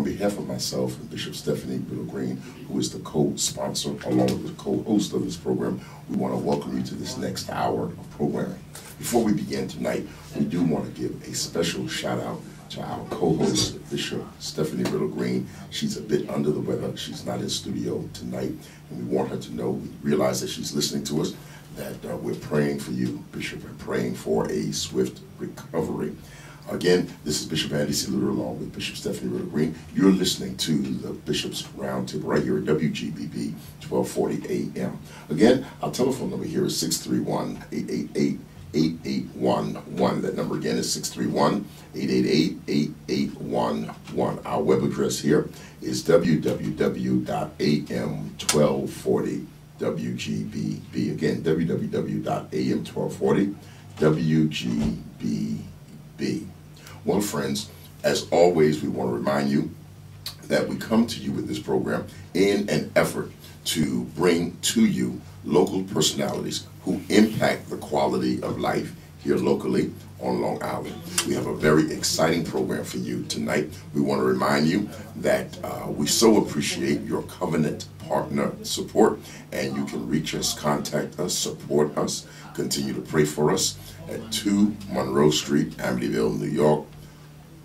behalf of myself and Bishop Stephanie Biddle Green, who is the co-sponsor along with the co-host of this program, we want to welcome you to this next hour of programming. Before we begin tonight, we do want to give a special shout out to our co-host, Bishop Stephanie Biddle Green. She's a bit under the weather. She's not in studio tonight, and we want her to know, we realize that she's listening to us, that we're praying for you, Bishop, and praying for a swift recovery. Again, this is Bishop Andy C. Luter along with Bishop Stephanie Biddle Green. You're listening to the Bishop's Roundtable right here at WGBB 1240 AM. Again, our telephone number here is 631-888-8811. That number again is 631-888-8811. Our web address here is www.am1240WGBB. Again, www.am1240WGBB. Well, friends, as always, we want to remind you that we come to you with this program in an effort to bring to you local personalities who impact the quality of life here locally on Long Island. We have a very exciting program for you tonight. We want to remind you that we so appreciate your covenant partner support, and you can reach us, contact us, support us, continue to pray for us at 2 Monroe Street, Amityville, New York,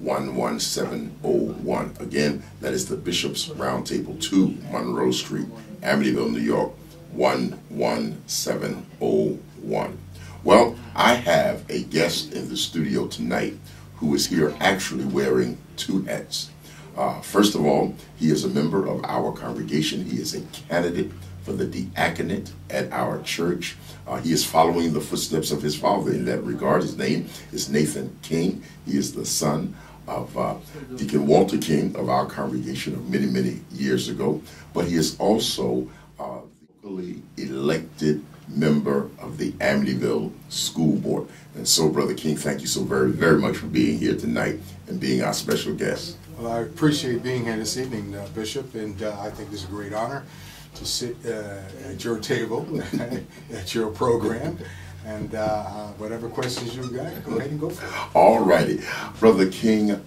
11701. Again, that is the Bishop's Roundtable, 2 Monroe Street, Amityville, New York, 11701. Well, I have a guest in the studio tonight who is here actually wearing 2 hats. First of all, he is a member of our congregation. He is a candidate for the diaconate at our church. He is following the footsteps of his father in that regard. His name is Nathan King. He is the son of Deacon Walter King of our congregation of many, many years ago. But he is also the locally elected member of the Amityville School Board. And so, Brother King, thank you so very, very much for being here tonight and being our special guest. Well, I appreciate being here this evening, Bishop, and I think this is a great honor to sit at your table, at your program, and whatever questions you've got, go ahead and go for it. All righty. Brother King,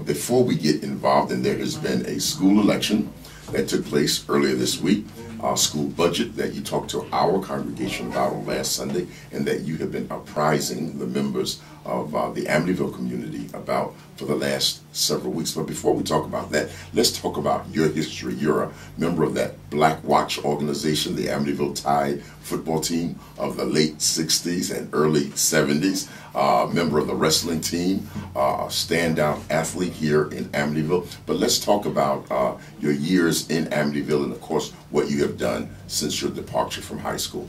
before we get involved, and there has been a school election that took place earlier this week, school budget that you talked to our congregation about on last Sunday, and that you have been apprising the members of the Amityville community about for the last several weeks. But before we talk about that, let's talk about your history. You're a member of that Black Watch organization, the Amityville Tide football team of the late 60s and early 70s, member of the wrestling team, a standout athlete here in Amityville. But let's talk about your years in Amityville and, of course, what you have done since your departure from high school.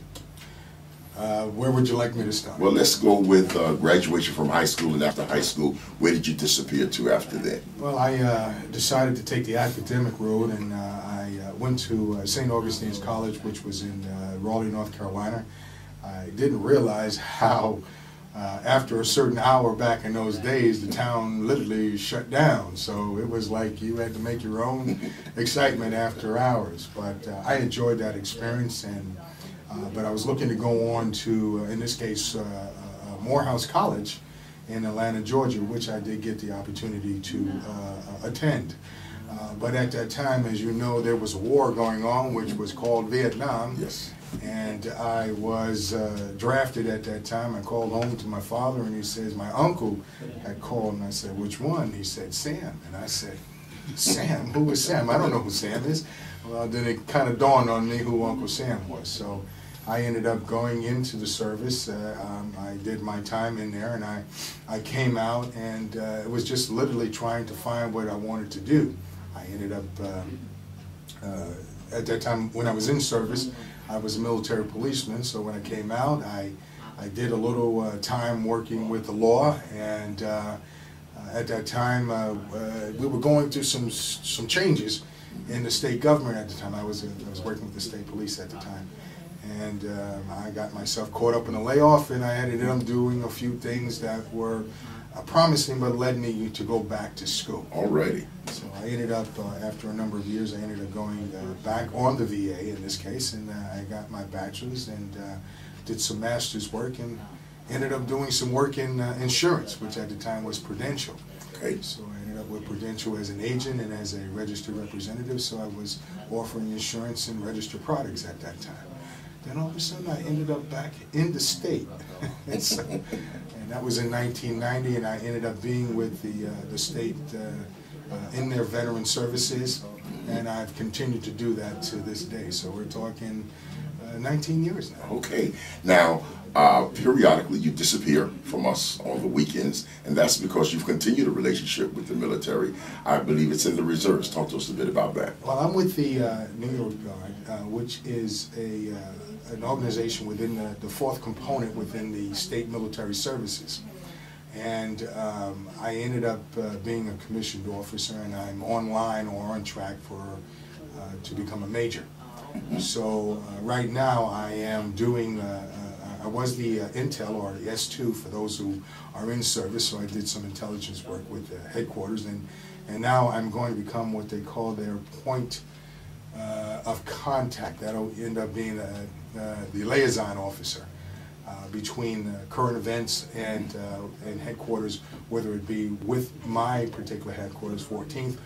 Where would you like me to start? Well, let's go with graduation from high school, and after high school, where did you disappear to after that? Well, I decided to take the academic road, and I went to St. Augustine's College, which was in Raleigh, North Carolina. I didn't realize how, after a certain hour back in those days, the town literally shut down. So it was like you had to make your own excitement after hours. But I enjoyed that experience, and but I was looking to go on to, in this case, Morehouse College in Atlanta, Georgia, which I did get the opportunity to attend. But at that time, as you know, there was a war going on, which was called Vietnam. Yes. And I was drafted at that time. I called home to my father, and he says, my uncle had called, and I said, which one? He said, Sam. And I said, Sam? Who is Sam? I don't know who Sam is. Well, then it kind of dawned on me who Uncle Sam was. So I ended up going into the service. I did my time in there, and I came out, and it was just literally trying to find what I wanted to do. I ended up, at that time when I was in service, I was a military policeman, so when I came out, I did a little time working with the law, and at that time we were going through some changes in the state government at the time. I was working with the state police at the time. And I got myself caught up in a layoff, and I ended up doing a few things that were promising, but led me to go back to school. Alrighty. So I ended up, after a number of years, I ended up going back on the VA in this case, and I got my bachelor's and did some master's work, and ended up doing some work in insurance, which at the time was Prudential. Okay. So I ended with Prudential as an agent and as a registered representative, so I was offering insurance and registered products at that time. Then all of a sudden I ended up back in the state. And that was in 1990, and I ended up being with the state in their veteran services, and I've continued to do that to this day. So we're talking 19 years now. Okay. Now, periodically you disappear from us on the weekends, and that's because you've continued a relationship with the military. I believe it's in the reserves. Talk to us a bit about that. Well, I'm with the New York Guard, which is an organization within the fourth component within the state military services. And I ended up being a commissioned officer, and I'm online or on track to become a major. So right now I am doing, I was the Intel, or the S2 for those who are in service, so I did some intelligence work with the headquarters, and now I'm going to become what they call their point of contact. That'll end up being the liaison officer between current events and headquarters, whether it be with my particular headquarters, 14th,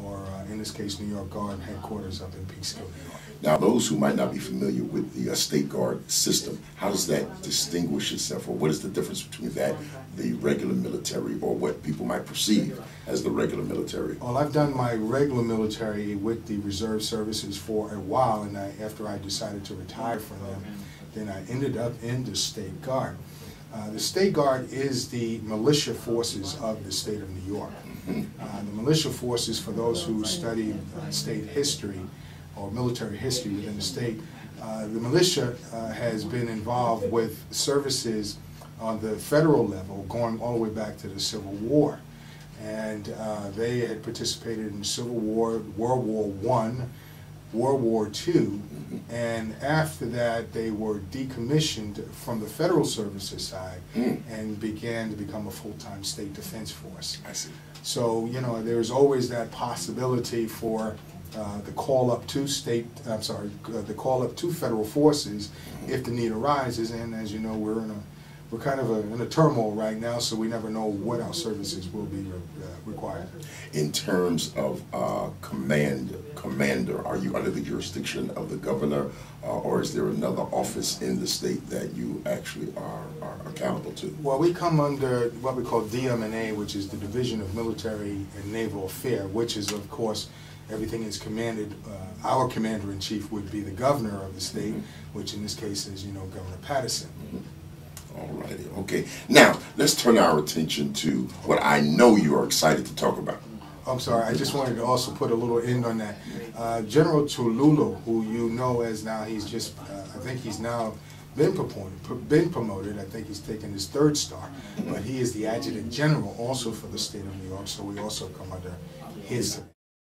or in this case, New York Guard headquarters up in Peekskill, New York. Now, those who might not be familiar with the State Guard system, how does that distinguish itself, or what is the difference between that, the regular military, or what people might perceive as the regular military? Well, I've done my regular military with the reserve services for a while, and after I decided to retire from them, then I ended up in the State Guard. The State Guard is the militia forces of the state of New York. The militia forces, for those who study state history or military history within the state, the militia has been involved with services on the federal level going all the way back to the Civil War. And they had participated in the Civil War, World War I, World War II, and after that they were decommissioned from the federal services side and began to become a full-time state defense force. I see. So, you know, there's always that possibility for the call up to the call up to federal forces if the need arises, and as you know, we're kind of in a turmoil right now, so we never know what our services will be required. In terms of commander, are you under the jurisdiction of the governor, or is there another office in the state that you actually are accountable to? Well, we come under what we call DM&A, which is the Division of Military and Naval Affairs, which is, of course, everything is commanded. Our commander-in-chief would be the governor of the state, which in this case is, you know, Governor Patterson. All righty, okay. Now, let's turn our attention to what I know you are excited to talk about. I'm sorry, I just wanted to also put a little end on that. General Tululu, who you know as now, he's just, I think he's now been promoted. I think he's taken his 3rd star, but he is the Adjutant General also for the state of New York, so we also come under his